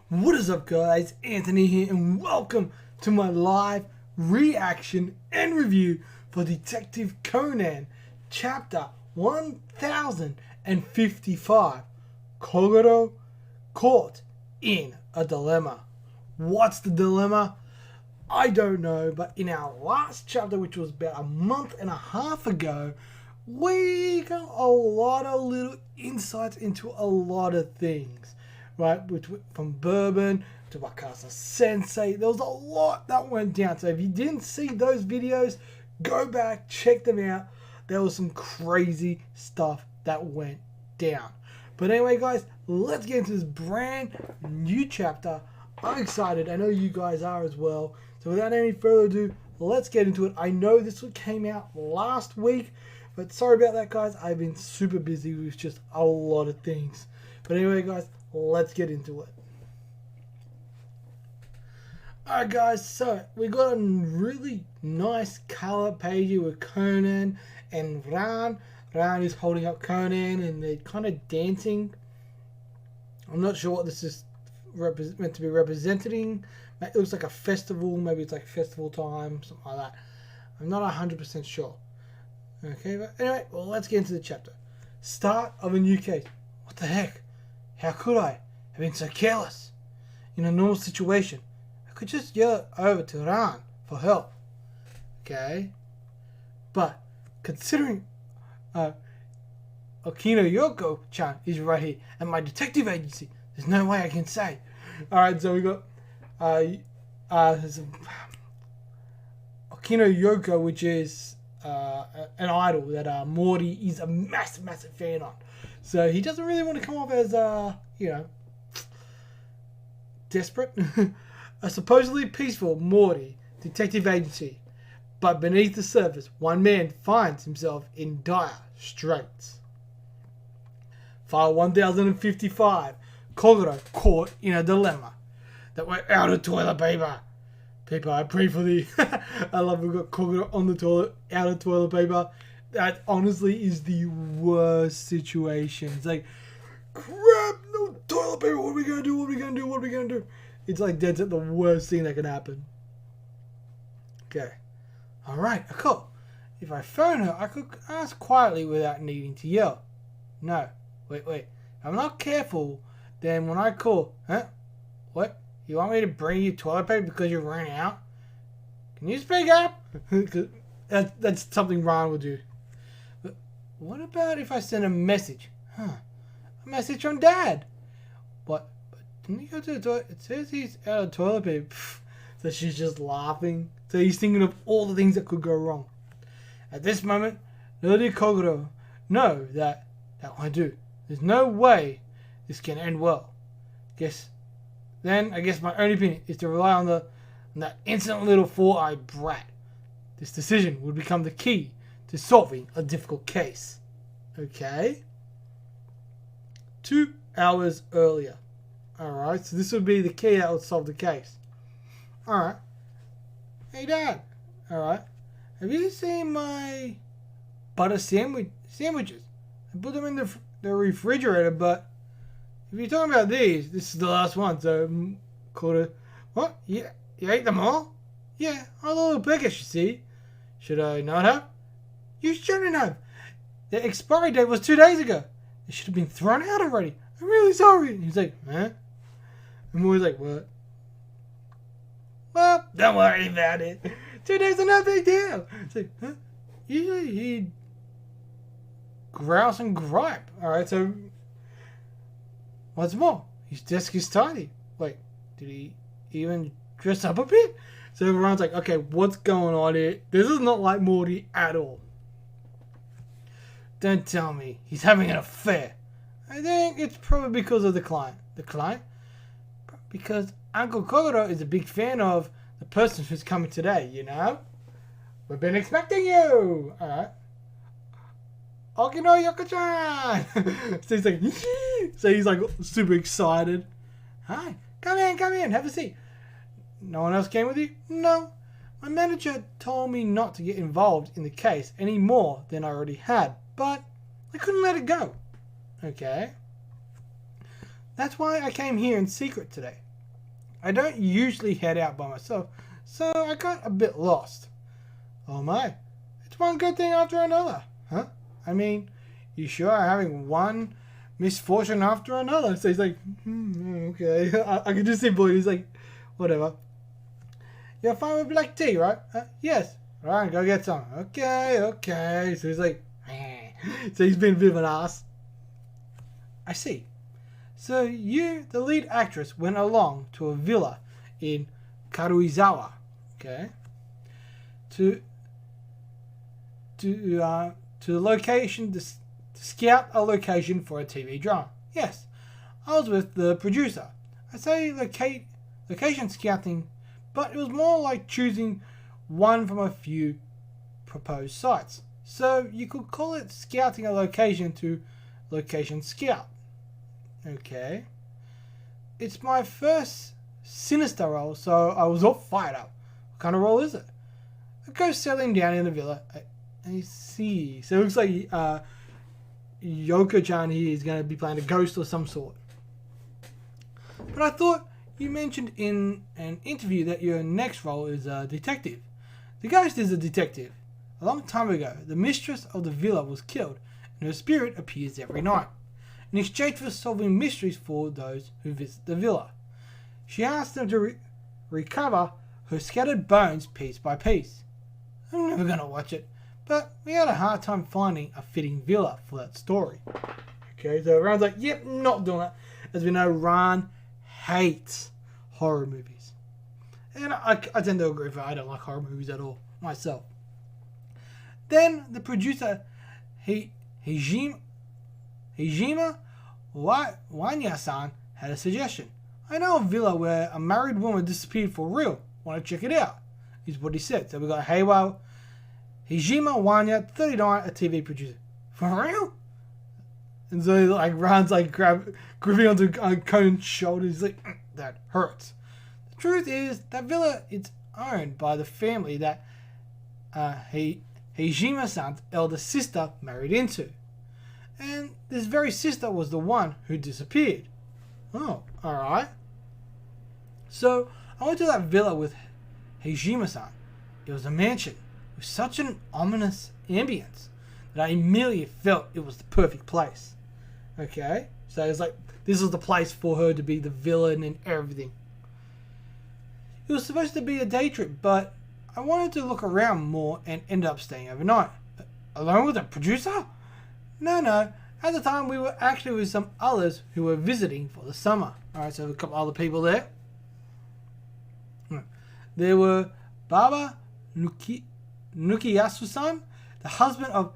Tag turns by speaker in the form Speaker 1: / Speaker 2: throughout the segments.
Speaker 1: What is up, guys? Anthony here, and welcome to my live reaction and review for Detective Conan, chapter 1055, Kogoro caught in a dilemma. What's the dilemma? I don't know, but in our last chapter, which was about a month and a half ago, we got a lot of little insights into a lot of things. Right, from Bourbon to Wakasa Sensei, there was a lot that went down. So if you didn't see those videos, go back, check them out. There was some crazy stuff that went down. But anyway, guys, let's get into this brand new chapter. I'm excited. I know you guys are as well. So without any further ado, let's get into it. I know this one came out last week, but sorry about that, guys. I've been super busy with just a lot of things. But anyway, guys, let's get into it. Alright, guys, so we got a really nice color page here with Conan and Ran. Ran is holding up Conan and they're kind of dancing. I'm not sure what this is meant to be representing. It looks like a festival, maybe it's like festival time, something like that. I'm not 100% sure. Okay, but anyway, well, let's get into the chapter. Start of a new case. What the heck? How could I have been so careless? In a normal situation, I could just yell over to Ran for help. Okay? But, considering Okino Yoko-chan is right here at my detective agency, there's no way I can say. Alright, so we got Okino Yoko, which is an idol that Mori is a massive fan of. So he doesn't really want to come off as, desperate. A supposedly peaceful Mori detective agency. But beneath the surface, one man finds himself in dire straits. File 1055. Kogoro caught in a dilemma. That we're out of toilet paper. People, I pray for thee. I love we've got Kogoro on the toilet, out of toilet paper. That honestly is the worst situation. It's like, crap, no toilet paper. What are we gonna do? What are we gonna do? What are we gonna do? It's like that's the worst thing that can happen. Okay. Alright, cool. If I phone her, I could ask quietly without needing to yell. No. Wait. If I'm not careful, then when I call, what? You want me to bring you toilet paper because you ran out? Can you speak up? That's something Ran would do. But what about if I send a message? A message from Dad. What? But didn't he go to the toilet? It says he's out of toilet paper. So she's just laughing. So he's thinking of all the things that could go wrong. At this moment, little did Kogoro know that I do. There's no way this can end well. I guess my only opinion is to rely on that insolent little four-eyed brat. This decision would become the key to solving a difficult case. Okay? 2 hours earlier. Alright, so this would be the key that would solve the case. Alright. Hey, Dad. Alright. Have you seen my butter sandwiches? I put them in the refrigerator, but if you're talking about these, this is the last one, so Kogoro. What? You ate them all? Yeah, I'm a little peckish, you see. Should I not have? You shouldn't have. The expiry date was 2 days ago. They should have been thrown out already. I'm really sorry. And he's like, huh? And Mori's like, what? Well, don't worry about it. 2 days is no big deal. It's like, huh? Usually he'd grouse and gripe. Alright, so what's more, his desk is tidy. Wait, did he even dress up a bit? So everyone's like, okay, what's going on here? This is not like Mori at all. Don't tell me he's having an affair. I think it's probably because of the client. The client? Because Uncle Kogoro is a big fan of the person who's coming today, you know? We've been expecting you! Alright. Okino Yoko-chan! So he's like super excited. Hi, come in, have a seat. No one else came with you? No. My manager told me not to get involved in the case any more than I already had, but I couldn't let it go. Okay. That's why I came here in secret today. I don't usually head out by myself, so I got a bit lost. Oh my, it's one good thing after another, huh? I mean, you sure are having one misfortune after another. So he's like, okay. I can just see Boyd, he's like, whatever. You're fine with black tea, right? Yes. Alright, go get some. Okay. So he's like, so he's been a bit of an ass. I see. So you, the lead actress, went along to a villa in Karuizawa, okay, to the location to scout a location for a TV drama. Yes, I was with the producer. I say location scouting, but it was more like choosing one from a few proposed sites. So you could call it scouting a location to location scout. Okay. It's my first sinister role, so I was all fired up. What kind of role is it? I go settling down in the villa. I see. So it looks like Yoko-chan here is going to be playing a ghost or some sort. But I thought you mentioned in an interview that your next role is a detective. The ghost is a detective. A long time ago, the mistress of the villa was killed, and her spirit appears every night, in exchange for solving mysteries for those who visit the villa. She asks them to recover her scattered bones piece by piece. I'm never going to watch it, but we had a hard time finding a fitting villa for that story. Okay, so Ran's like, yep, not doing it. As we know, Ran hates horror movies. And I tend to agree with her. I don't like horror movies at all, myself. Then the producer, Hijima Wanya-san, had a suggestion. I know a villa where a married woman disappeared for real. Want to check it out? Is what he said. So we got Hijima Wanya, 39, a TV producer. For real? And so like Ran's like gripping onto Conan's shoulders. He's like, that hurts. The truth is that villa is owned by the family that Hijima-san's elder sister married into. And this very sister was the one who disappeared. Oh, alright. So I went to that villa with Hijima-san. It was a mansion with such an ominous ambience that I immediately felt it was the perfect place. Okay? So it's like, this was the place for her to be the villain and everything. It was supposed to be a day trip, but I wanted to look around more and ended up staying overnight. Alone with a producer? No. At the time, we were actually with some others who were visiting for the summer. Alright, so a couple other people there. There were Baba Nukiyasu-san, the husband of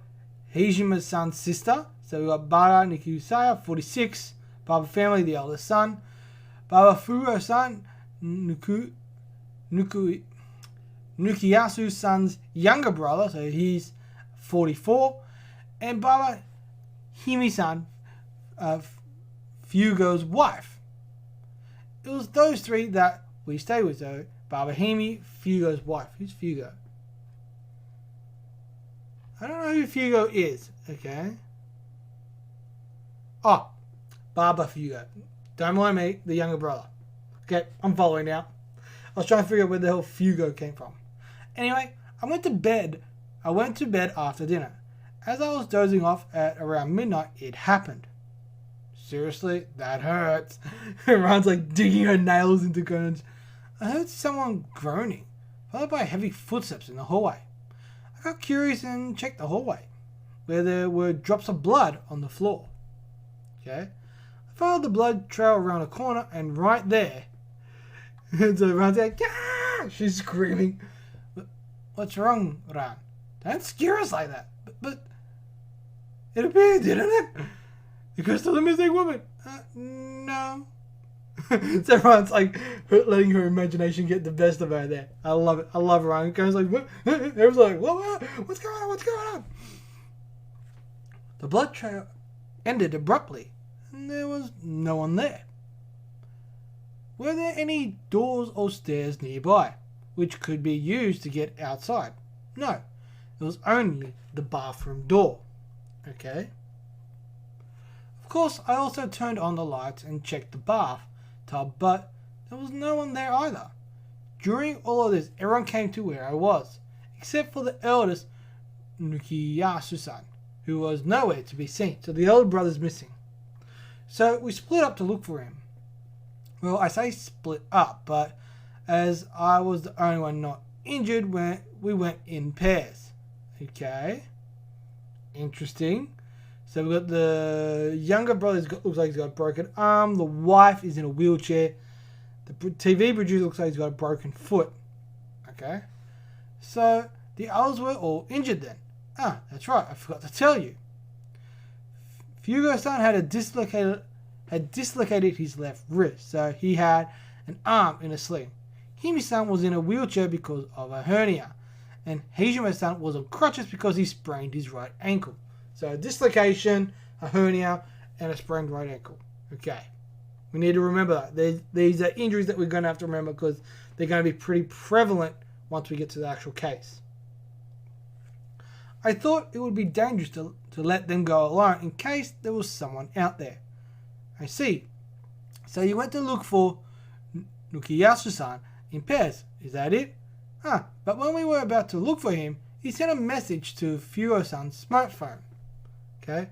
Speaker 1: Hijima-san's sister. So we got Baba Nikiyusaya, 46, Baba family, the eldest son. Baba Furo-san, Nukiyasu-san's younger brother, so he's 44. And Baba Himi-san, Fugo's wife. It was those three that we stayed with, so Baba Himi, Fugo's wife. Who's Fugo? I don't know who Fugo is, okay? Oh, Baba Fugo. Don't mind me, the younger brother. Okay, I'm following now. I was trying to figure out where the hell Fugo came from. Anyway, I went to bed after dinner. As I was dozing off at around midnight, it happened. Seriously, that hurts. Ron's like digging her nails into Conan's. I heard someone groaning, followed by heavy footsteps in the hallway. I got curious and checked the hallway, where there were drops of blood on the floor. Okay? I followed the blood trail around a corner, and right there, and so Ran's like, ah! She's screaming. What's wrong, Ran? Don't scare us like that. But it appeared, didn't it? The crystal the missing woman. No. So Ran's like letting her imagination get the best of her there. I love it. I love Ran. Goes like, what? Everyone's like, what? What's going on? What's going on? The blood trail ended abruptly, and there was no one there. Were there any doors or stairs nearby, which could be used to get outside? No. It was only the bathroom door. Okay. Of course, I also turned on the lights and checked the bathtub, but there was no one there either. During all of this, everyone came to where I was, except for the eldest Nukiyasu-san, who was nowhere to be seen. So the elder brother's missing. So we split up to look for him. Well, I say split up, but as I was the only one not injured, we went in pairs. Okay. Interesting. So we've got the younger brother looks like he's got a broken arm. The wife is in a wheelchair. The TV producer looks like he's got a broken foot. Okay. So the others were all injured then. Ah, that's right. I forgot to tell you. Fugo-san had dislocated his left wrist, so he had an arm in a sling. Himi-san was in a wheelchair because of a hernia, and Hijime-san was on crutches because he sprained his right ankle. So a dislocation, a hernia, and a sprained right ankle. Okay. We need to remember that. These are injuries that we're going to have to remember because they're going to be pretty prevalent once we get to the actual case. I thought it would be dangerous to let them go alone in case there was someone out there. I see. So you went to look for Nukiyasu-san in pairs. Is that it? But when we were about to look for him, he sent a message to Fugo-san's smartphone. Okay.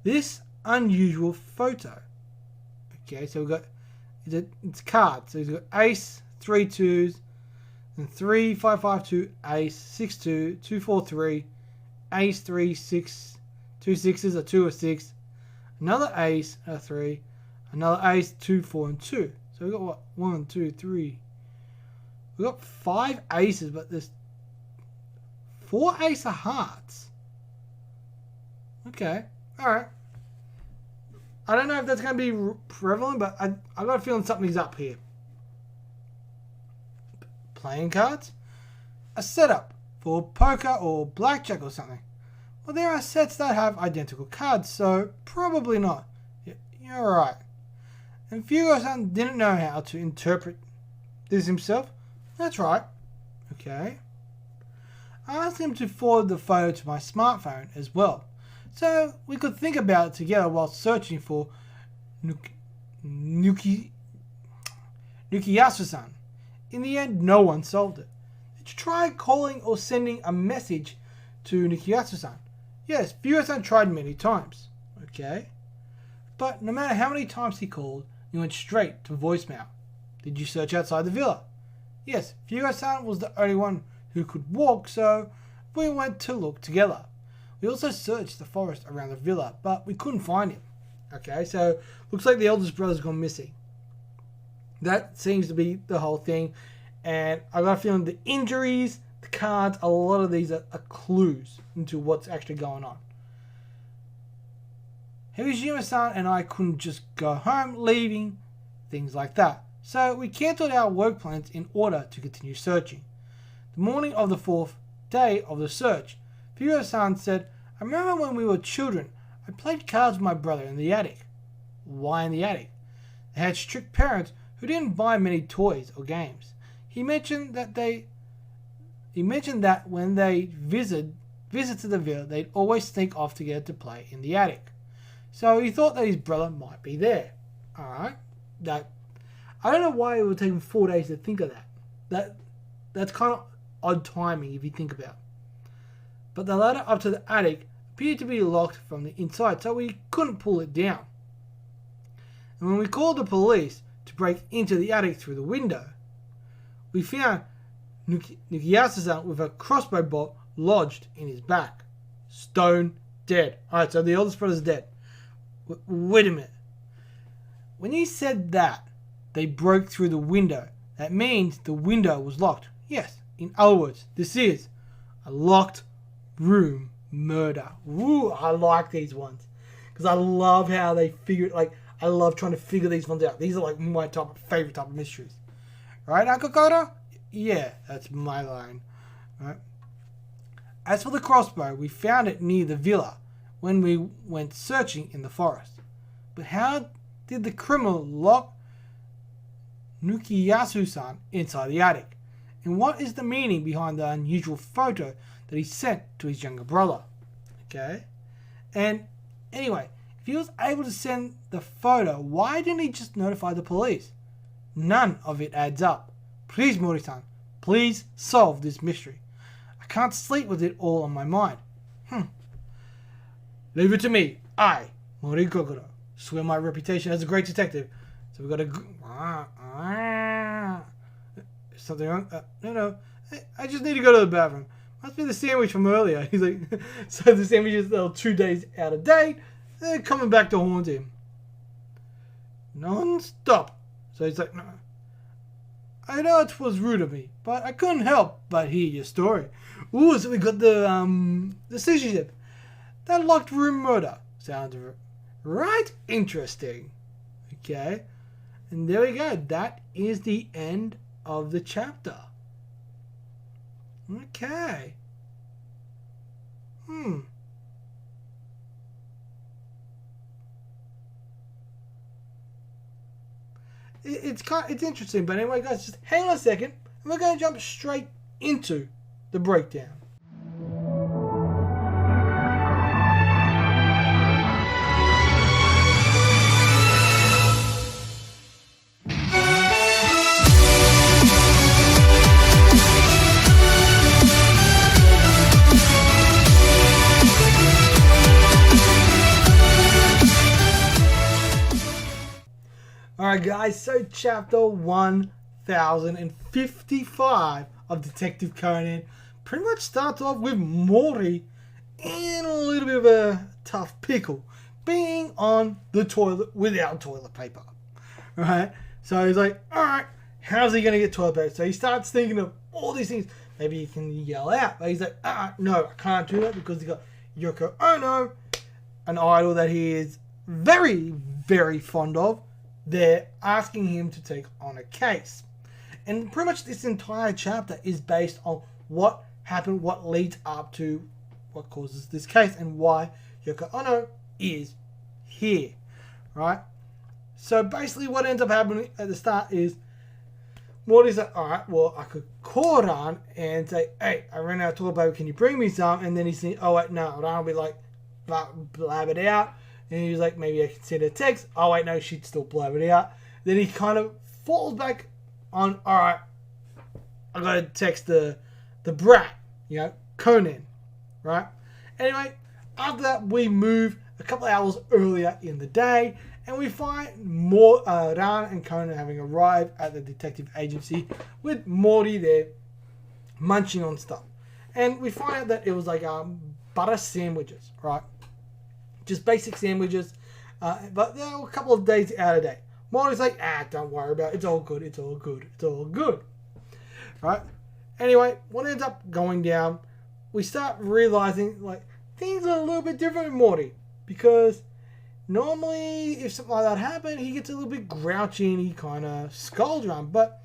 Speaker 1: This unusual photo. Okay, so we've got it's cards. So he's got ace, 3 2s, and 3 5 5 2 ace, 6 2 2 4 3, ace 3 6, 2 6s, a 2 a 6, another ace, a 3, another ace, 2 4 and 2. So we've got what 1 2 3. We've got 5 aces, but there's 4 ace of hearts. Okay, all right. I don't know if that's going to be prevalent, but I got a feeling something's up here. Playing cards? A setup for poker or blackjack or something. Well, there are sets that have identical cards, so probably not. You're right. And Fugo-san didn't know how to interpret this himself. That's right. Okay. I asked him to forward the photo to my smartphone as well, so we could think about it together while searching for Nukiyasu-san. In the end, no one solved it. Did you try calling or sending a message to Nukiyasu-san? Yes, Fugo-san tried many times. Okay. But no matter how many times he called, he went straight to voicemail. Did you search outside the villa? Yes, Fugo-san was the only one who could walk, so we went to look together. We also searched the forest around the villa, but we couldn't find him. Okay, so looks like the eldest brother's gone missing. That seems to be the whole thing. And I got a feeling the injuries, the cards, a lot of these are clues into what's actually going on. Hijime-san and I couldn't just go home, leaving, things like that. So we cancelled our work plans in order to continue searching. The morning of the 4th day of the search, Fugo-san said, I remember when we were children, I played cards with my brother in the attic. Why in the attic? They had strict parents who didn't buy many toys or games. He mentioned that when they visited the villa, they'd always sneak off together to play in the attic. So he thought that his brother might be there. Alright. I don't know why it would take him 4 days to think of that. That's kind of odd timing if you think about it. But the ladder up to the attic appeared to be locked from the inside, so we couldn't pull it down. And when we called the police to break into the attic through the window, we found Nukiyasu-san with a crossbow bolt lodged in his back. Stone dead. Alright, so the eldest brother's dead. Wait a minute. When he said that they broke through the window, that means the window was locked. Yes, in other words, this is a locked room murder. Woo, I like these ones. Because I love how they figure it. Like, I love trying to figure these ones out. These are like my favorite type of mysteries. Right, Uncle Kogoro? Yeah, that's my line. Right. As for the crossbow, we found it near the villa when we went searching in the forest. But how did the criminal lock Nukiyasu-san inside the attic? And what is the meaning behind the unusual photo that he sent to his younger brother? Okay. And anyway, if he was able to send the photo, why didn't he just notify the police? None of it adds up. Please, Mori-san, please solve this mystery. I can't sleep with it all on my mind. Leave it to me. I, Mori Kogoro, swear my reputation as a great detective. So we got to... Something wrong? No. I just need to go to the bathroom. Must be the sandwich from earlier. He's like... So the sandwich is 2 days out of date. They're coming back to haunt him. Non-stop. So he's like... No. I know it was rude of me, but I couldn't help but hear your story. Ooh, so we got the censorship. That locked room murder. Sounds right interesting. Okay. And there we go. That is the end of the chapter. Okay. It's interesting, but anyway, guys, just hang on a second, and we're going to jump straight into the breakdown. Alright guys, so chapter 1055 of Detective Conan pretty much starts off with Mori in a little bit of a tough pickle, being on the toilet without toilet paper. Right? So he's like, alright, how's he going to get toilet paper? So he starts thinking of all these things. Maybe he can yell out, but he's like, no, I can't do that because he got Yoko Ono, an idol that he is very, very fond of. They're asking him to take on a case. And pretty much this entire chapter is based on what happened, what leads up to what causes this case, and why Yoko Ono is here. Right? So basically what ends up happening at the start is Morty's like, alright, well, I could call Ran and say, hey, I ran out of toilet paper, can you bring me some? And then he's saying, oh wait, no, Ran will be like, blab it out. And he was like, maybe I can send a text. Oh, wait, no, she'd still blab it out. Then he kind of falls back on, all right, I got to text the brat, Conan, right? Anyway, after that, we move a couple of hours earlier in the day, and we find Ran and Conan having arrived at the detective agency with Morty there munching on stuff. And we find out that it was like butter sandwiches, right? Just basic sandwiches, but they were a couple of days out of date. Morty's like, don't worry about it. It's all good. It's all good. It's all good. Right? Anyway, what ends up going down, we start realizing, like, things are a little bit different with Morty. Because normally, if something like that happened, he gets a little bit grouchy and he kind of scolds Ran. But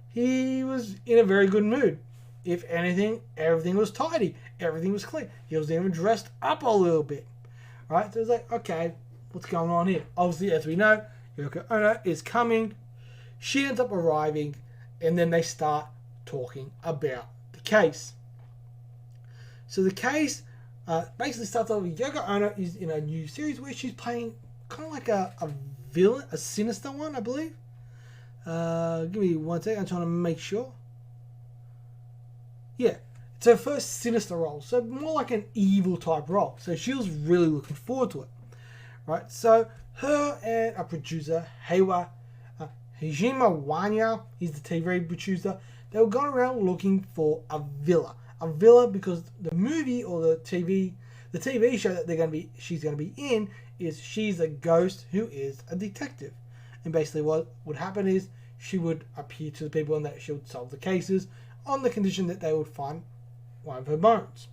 Speaker 1: he was in a very good mood. If anything, everything was tidy. Everything was clean. He was even dressed up a little bit. Right? So it's like, okay, what's going on here? Obviously, as we know, Yoko Ono is coming. She ends up arriving. And then they start talking about the case. So the case basically starts off with Yoko Ono is in a new series where she's playing kind of like a villain, a sinister one, I believe. Give me 1 second. I'm trying to make sure. Yeah, it's her first sinister role, so more like an evil type role. So she was really looking forward to it, right? So her and a producer, Hajime Wanya, he's the TV producer. They were going around looking for a villa because the movie or the TV show that she's gonna be in is she's a ghost who is a detective, and basically what would happen is she would appear to the people and that she would solve the cases, on the condition that they would find one of her bones.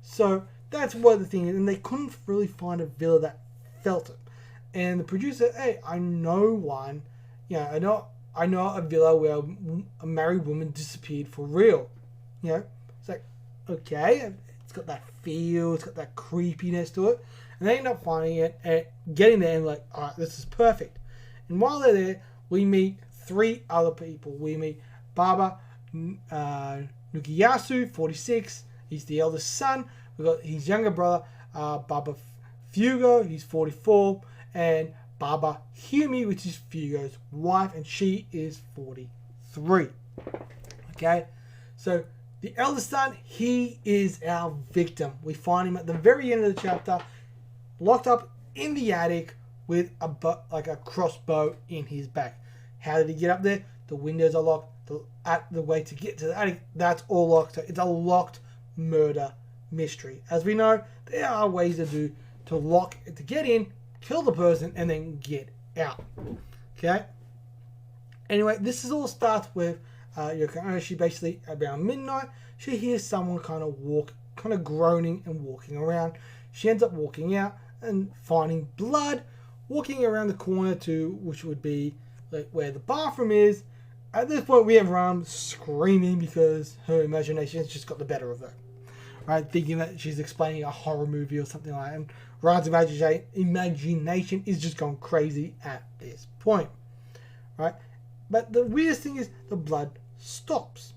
Speaker 1: So that's what the thing is, and they couldn't really find a villa that felt it. And the producer, hey, I know one, I know a villa where a married woman disappeared for real. It's like, okay, it's got that feel, it's got that creepiness to it, and they end up finding it and getting there and like, alright, this is perfect. And while they're there, we meet 3 other people. We meet Baba Nukiyasu, 46. He's the eldest son. We've got his younger brother, Baba Fugo. He's 44. And Baba Humi, which is Fugo's wife, and she is 43. Okay, so the eldest son, he is our victim. We find him at the very end of the chapter, locked up in the attic with a crossbow in his back. How did he get up there? The windows are locked. The way to get to the attic, that's all locked. So it's a locked murder mystery. As we know, there are ways to get in, kill the person, and then get out. Okay. Anyway, this all starts with Yoko Ono. She basically, around midnight, she hears someone kind of groaning and walking around. She ends up walking out and finding blood, walking around the corner to, which would be like where the bathroom is. At this point, we have Ram screaming because her imagination has just got the better of her. Right, thinking that she's explaining a horror movie or something like that. And Ram's imagination is just gone crazy at this point. Right? But the weirdest thing is the blood stops.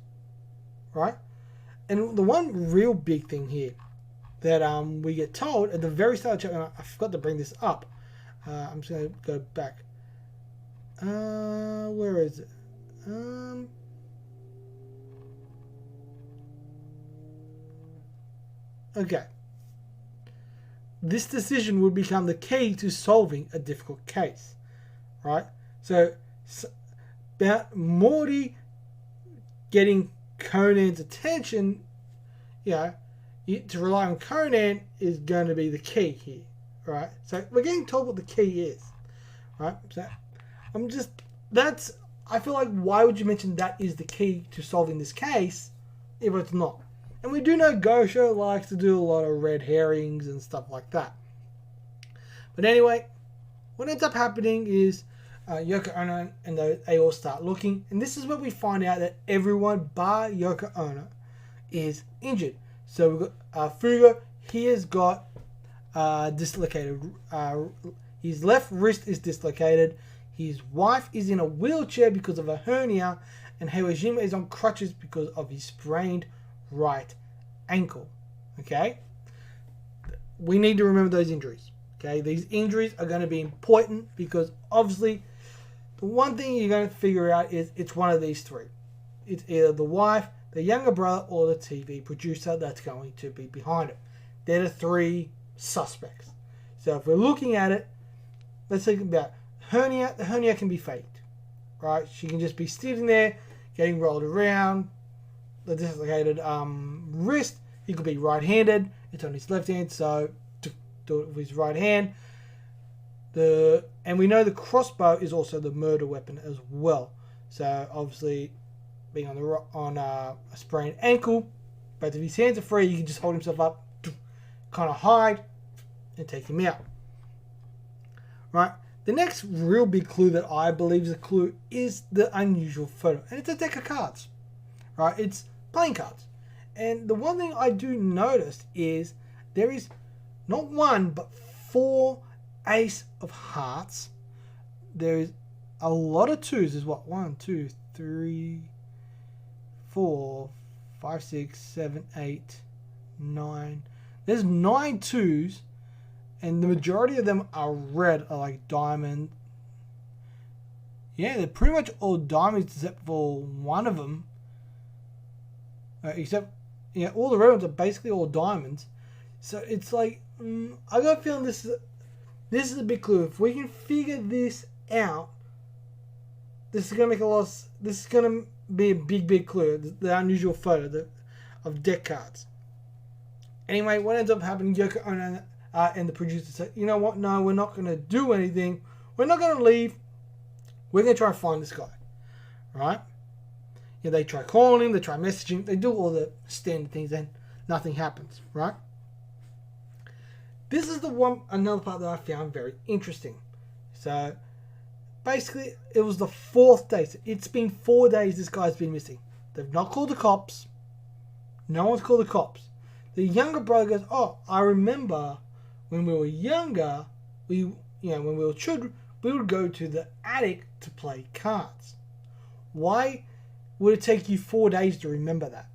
Speaker 1: Right? And the one real big thing here that we get told at the very start of the chapter, I forgot to bring this up. I'm just going to go back. Where is it? Okay. This decision would become the key to solving a difficult case. Right? So about Mori getting Conan's attention, to rely on Conan is going to be the key here. Right? So we're getting told what the key is. Right? So I feel like, why would you mention that is the key to solving this case if it's not? And we do know Gosho likes to do a lot of red herrings and stuff like that. But anyway, what ends up happening is Yoko Ono and they all start looking. And this is where we find out that everyone bar Yoko Ono is injured. So we've got Fugo. He has got dislocated. His left wrist is dislocated. His wife is in a wheelchair because of a hernia, and Heiwajima is on crutches because of his sprained right ankle. Okay? We need to remember those injuries. Okay? These injuries are going to be important because obviously the one thing you're going to figure out is it's one of these three. It's either the wife, the younger brother, or the TV producer that's going to be behind it. They're the three suspects. So if we're looking at it, let's think about hernia. The hernia can be faked, right? She can just be sitting there, getting rolled around. The dislocated wrist, he could be right-handed. It's on his left hand, so do it with his right hand. And we know the crossbow is also the murder weapon as well. So obviously, being on a sprained ankle, both of his hands are free. He can just hold himself up, kind of hide, and take him out. Right. The next real big clue that I believe is a clue is the unusual photo. And it's a deck of cards. Right? It's playing cards. And the one thing I do notice is there is not one, but 4 ace of hearts. There is a lot of twos. There's what? 1, 2, 3, 4, 5, 6, 7, 8, 9. There's 9 twos. And the majority of them are red, are like diamond. Yeah, they're pretty much all diamonds except for one of them. All the red ones are basically all diamonds. So it's like, I got a feeling this is a big clue. If we can figure this out, this is gonna this is gonna be a big clue. The unusual photo of deck cards. Anyway, what ends up happening? Yoko Ono and the producer said, you know what? No, we're not going to do anything. We're not going to leave. We're going to try and find this guy. Right? Yeah, they try calling him. They try messaging. They do all the standard things and nothing happens. Right? This is another part that I found very interesting. So, basically, it was the 4th day. So it's been 4 days this guy's been missing. They've not called the cops. No one's called the cops. The younger brother goes, oh, I remember when we were younger, when we were children, we would go to the attic to play cards. Why would it take you 4 days to remember that?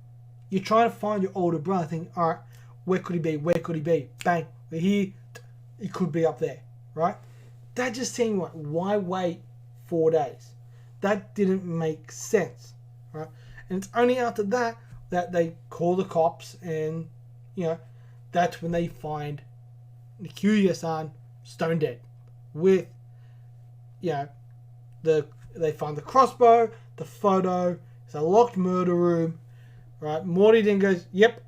Speaker 1: You're trying to find your older brother, thinking, all right, where could he be? Where could he be? Bang, we're here. He could be up there, right? that just seemed like, why wait 4 days? That didn't make sense, right? And it's only after that that they call the cops, and that's when they find Kyuya-san stone dead with they find the crossbow, the photo. It's a locked murder room, right? Mori then goes, "Yep,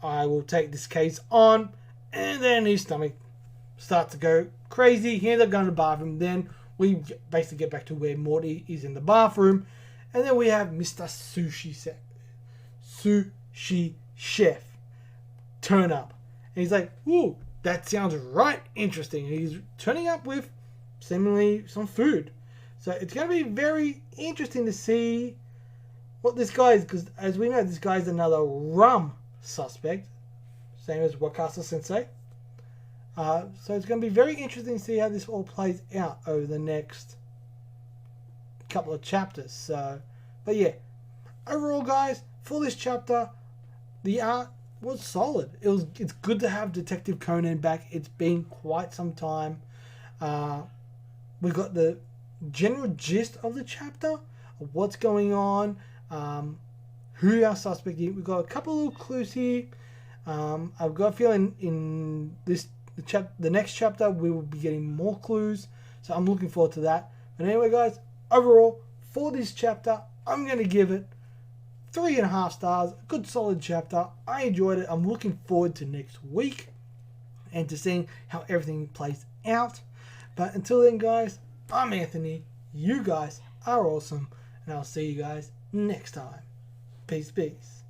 Speaker 1: I will take this case on," and then his stomach starts to go crazy. He ends up going to the bathroom. Then we basically get back to where Mori is in the bathroom, and then we have Mr. Sushi Chef turn up, and he's like, "Ooh, that sounds right interesting." And he's turning up with seemingly some food. So it's going to be very interesting to see what this guy is, because as we know, this guy is another rum suspect, same as Wakasa Sensei. So it's going to be very interesting to see how this all plays out over the next couple of chapters. So, but yeah, overall, guys, for this chapter, the art was solid. It's good to have Detective Conan back. It's been quite some time. We got the general gist of the chapter, of what's going on, who our suspect is. We've got a couple of little clues here. I've got a feeling in the next chapter we will be getting more clues, so I'm looking forward to that. But anyway, guys, overall for this chapter, I'm going to give it 3.5 stars. A good solid chapter. I enjoyed it. I'm looking forward to next week and to seeing how everything plays out. But until then, guys, I'm Anthony. You guys are awesome, and I'll see you guys next time. Peace, peace.